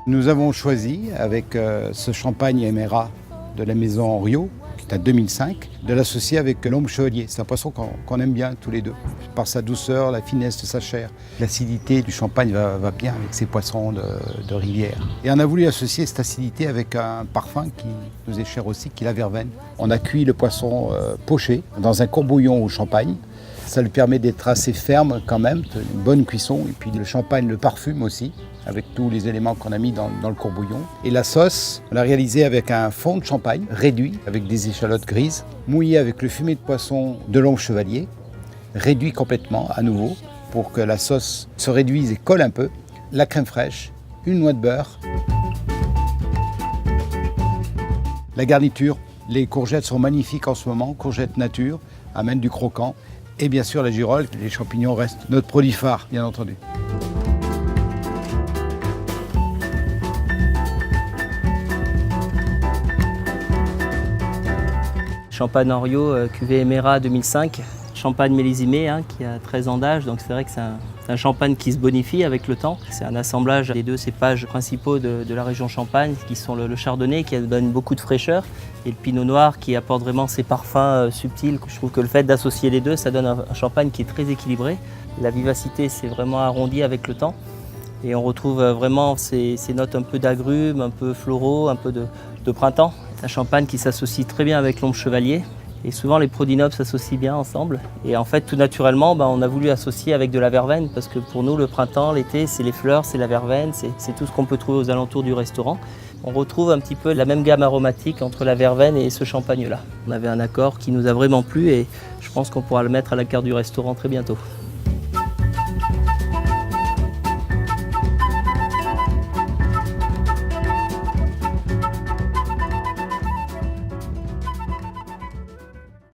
Nous avons choisi, avec ce champagne Emera de la maison Henriot, qui est à 2005, de l'associer avec l'Ombre Chevalier. C'est un poisson qu'on aime bien tous les deux, par sa douceur, la finesse de sa chair. L'acidité du champagne va bien avec ces poissons de rivière. Et on a voulu associer cette acidité avec un parfum qui nous est cher aussi, qui est la verveine. On a cuit le poisson poché dans un courbouillon au champagne. Ça lui permet d'être assez ferme quand même, une bonne cuisson. Et puis le champagne le parfume aussi, avec tous les éléments qu'on a mis dans le courbouillon. Et la sauce, on l'a réalisée avec un fond de champagne réduit, avec des échalotes grises, mouillé avec le fumet de poisson de l'Ombre Chevalier, réduit complètement à nouveau, pour que la sauce se réduise et colle un peu. La crème fraîche, une noix de beurre. La garniture, les courgettes sont magnifiques en ce moment, courgettes nature, amènent du croquant. Et bien sûr la girole, les champignons restent notre produit phare, bien entendu. Champagne Henriot, cuvée Emera 2005, champagne millésimé qui a 13 ans d'âge, donc c'est vrai que c'est un champagne qui se bonifie avec le temps. C'est un assemblage des deux cépages principaux de la région Champagne, qui sont le chardonnay qui donne beaucoup de fraîcheur et le pinot noir qui apporte vraiment ces parfums subtils. Je trouve que le fait d'associer les deux, ça donne un champagne qui est très équilibré. La vivacité s'est vraiment arrondie avec le temps et on retrouve vraiment ces notes un peu d'agrumes, un peu floraux, un peu de printemps. C'est un champagne qui s'associe très bien avec l'Ombre Chevalier. Et souvent les produits nobles s'associent bien ensemble. Et en fait, tout naturellement, on a voulu associer avec de la verveine parce que pour nous, le printemps, l'été, c'est les fleurs, c'est la verveine, c'est tout ce qu'on peut trouver aux alentours du restaurant. On retrouve un petit peu la même gamme aromatique entre la verveine et ce champagne-là. On avait un accord qui nous a vraiment plu et je pense qu'on pourra le mettre à la carte du restaurant très bientôt.